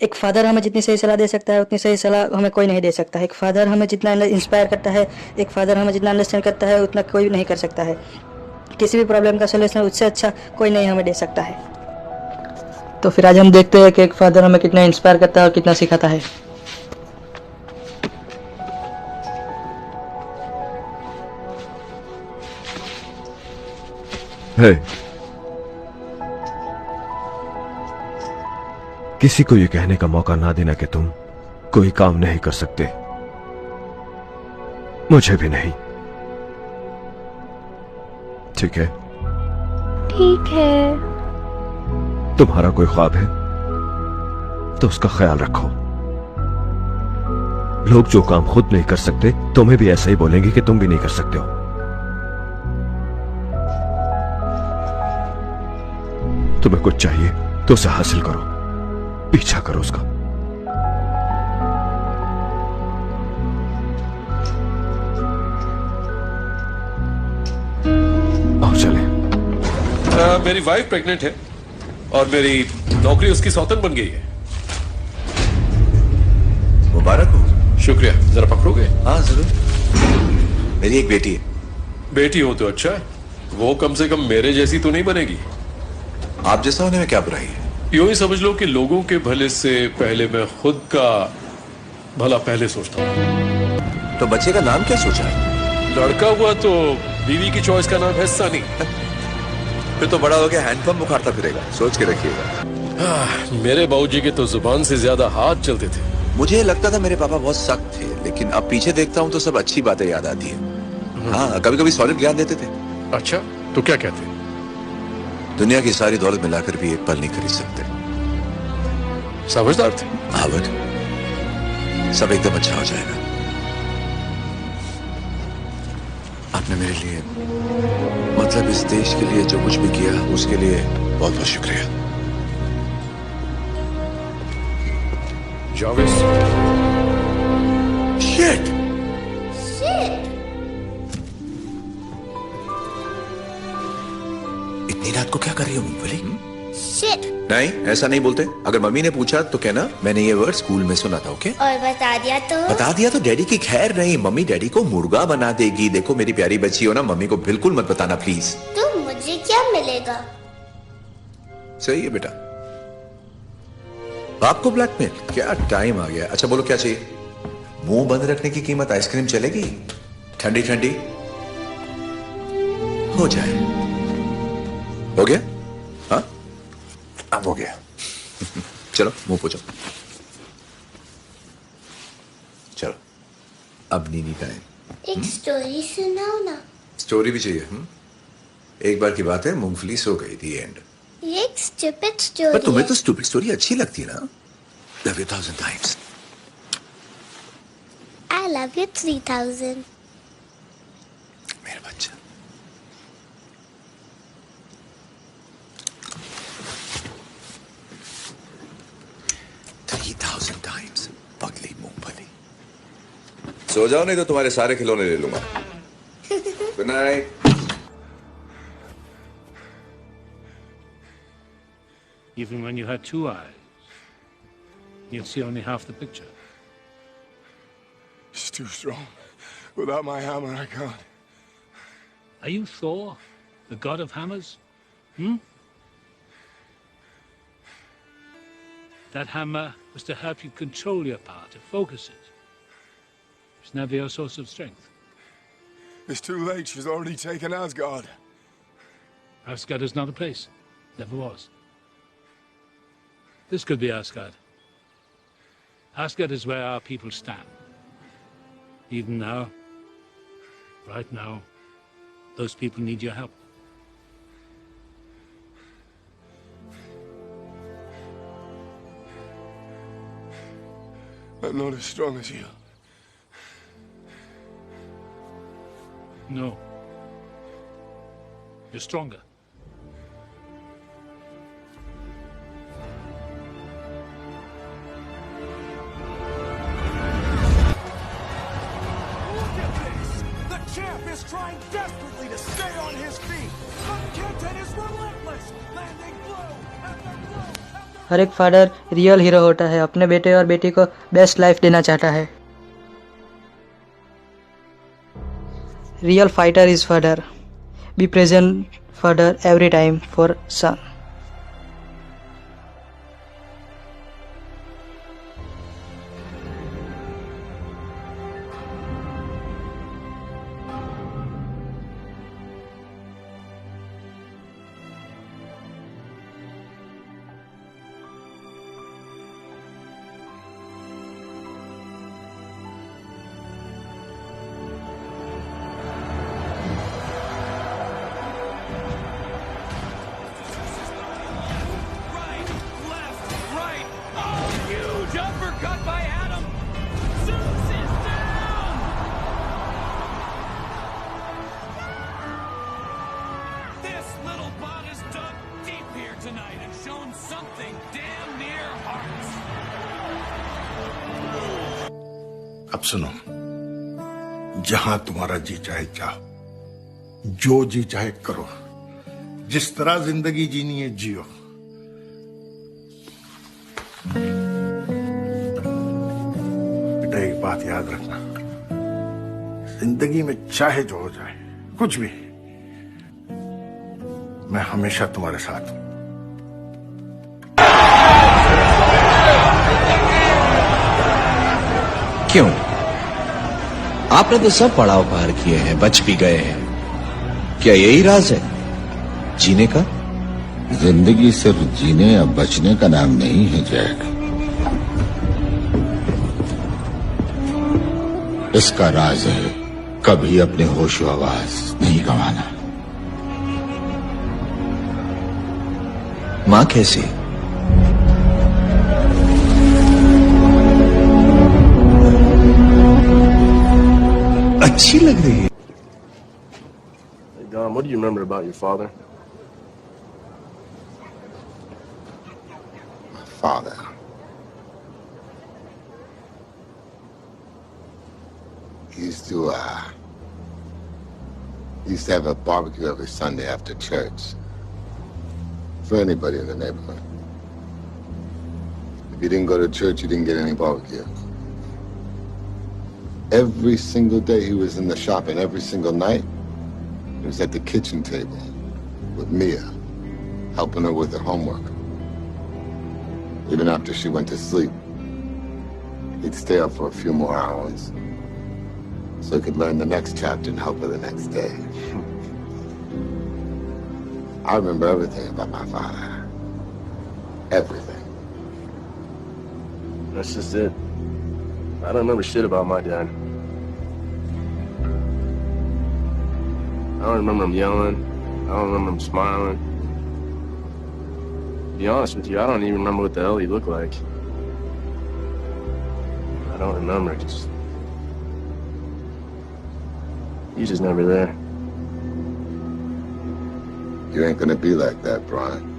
एक फादर हमें जितनी सही सलाह दे सकता है उतनी सही सलाह हमें कोई नहीं दे सकता है। एक फादर हमें जितना इंस्पायर करता है, एक फादर हमें जितना अंडरस्टैंड करता है उतना कोई नहीं कर सकता है। किसी भी प्रॉब्लम का सोल्यूशन उससे अच्छा कोई नहीं हमें दे सकता है। तो फिर आज हम देखते हैं कि एक फादर हमें कितना इंस्पायर करता है और कितना सिखाता है। Hey, किसी को ये कहने का मौका ना देना कि तुम कोई काम नहीं कर सकते, मुझे भी नहीं। ठीक है? ठीक है। तुम्हारा कोई ख्वाब है तो उसका ख्याल रखो। लोग जो काम खुद नहीं कर सकते तुम्हें भी ऐसा ही बोलेंगे कि तुम भी नहीं कर सकते हो। तुम्हें कुछ चाहिए तो उसे हासिल करो, पीछा करो उसका। आओ चले। मेरी वाइफ प्रेग्नेंट है और मेरी नौकरी उसकी सौतन बन गई है। मुबारक हो। शुक्रिया। जरा पकड़ोगे? हाँ जरूर। मेरी एक बेटी है। बेटी हो तो अच्छा है, वो कम से कम मेरे जैसी तो नहीं बनेगी। आप जैसा होने में क्या बुराई है? यूं ही समझ लो कि लोगों के भले से पहले मैं खुद का भला पहले सोचता हूं। तो बच्चे का नाम क्या सोचा है? लड़का हुआ तो बीवी की चॉइस का नाम है सनी। फिर तो बड़ा हो गया हैंडपंप बुखारता फिरेगा, सोच के रखिएगा। मेरे बाबूजी के तो जुबान से ज्यादा हाथ चलते थे। मुझे लगता था मेरे पापा बहुत सख्त थे, लेकिन अब पीछे देखता हूँ तो सब अच्छी बातें याद आती है। हाँ, कभी कभी सॉलिड ज्ञान देते थे। अच्छा, तो क्या कहते? दुनिया की सारी दौलत मिलाकर भी एक पल नहीं खरीद सकते। समझदार थे। हावर्ड, सब एकदम अच्छा हो जाएगा। आपने मेरे लिए, मतलब इस देश के लिए जो कुछ भी किया उसके लिए बहुत बहुत शुक्रिया। जावेद। शिट! इतनी रात को क्या कर रही हो मूंगफली? नहीं, ऐसा नहीं बोलते। अगर मम्मी ने पूछा तो कहना मैंने ये वर्ड स्कूल में सुना था। ओके? और बता दिया तो डैडी की खैर नहीं, मम्मी डैडी को मुर्गा बना देगी। देखो मेरी प्यारी बच्ची हो ना, मम्मी को बिल्कुल मत बताना प्लीज। तो मुझे क्या मिलेगा? सही है बेटा। आपको ब्लैकमेल? क्या टाइम आ गया। अच्छा बोलो क्या चाहिए? मुंह बंद रखने की कीमत आइसक्रीम चलेगी? ठंडी ठंडी हो जाए। हो गया? हाँ, अब हो गया। चलो मुंह पोछो। चलो अब नीनी टाइम। एक स्टोरी सुनाओ ना। स्टोरी भी चाहिए? एक बार की बात है, मूंगफली सो गई थी। एंड ये एक स्टूपिड स्टोरी पर तुम्हें है। तो स्टूपिड स्टोरी अच्छी लगती है ना? Love you 1000 times। I love you 3000। मेरा बच्चा। times पगली मूंगफली। सो जाओ नहीं तो तुम्हारे सारे खिलौने ले लूंगा। Good night. Even when you had two eyes, you'd see only half the picture. It's too strong. Without my hammer, I can't. Are you Thor, the god of hammers? That hammer was to help you control your power, to focus it. It's never your source of strength. It's too late. She's already taken Asgard. Asgard is not a place. Never was. This could be Asgard. Asgard is where our people stand. Even now, right now, those people need your help. I'm not as strong as you. No. You're stronger. Champ is trying desperately to stay on his feet, but Kenten is relentless, landing blow after blow after हर एक father real hero होता है, अपने बेटे और बेटी को best life देना चाहता है। Real fighter is father, be present father every time for son. Uppercut by Adam. Zeus is down. This little bot has dug deep here tonight and shown something damn near hearts. अब सुनो, जहां तुम्हारा जी चाहे जाओ, जो जी चाहे करो, जिस तरह जिंदगी जीनी है जियो। एक बात याद रखना, जिंदगी में चाहे जो हो जाए, कुछ भी, मैं हमेशा तुम्हारे साथ हूं। क्यों? आपने तो सब पड़ाव पार किए हैं, बच भी गए हैं। क्या यही राज है जीने का? जिंदगी सिर्फ जीने या बचने का नाम नहीं है जैक। इसका राज है कभी अपने होशो आवाज नहीं गंवाना। मां कैसी? अच्छी लग रही है। Hey Dom, what do you remember about your father? My father. He used to have a barbecue every Sunday after church for anybody in the neighborhood. If you didn't go to church, you didn't get any barbecue. Every single day he was in the shop, and every single night he was at the kitchen table with Mia, helping her with her homework. Even after she went to sleep, he'd stay up for a few more hours so he could learn the next chapter and help her the next day. I remember everything about my father. Everything. That's just it. I don't remember shit about my dad. I don't remember him yelling. I don't remember him smiling. To be honest with you, I don't even remember what the hell he looked like. I don't remember. He's just never there. You ain't gonna be like that, Brian.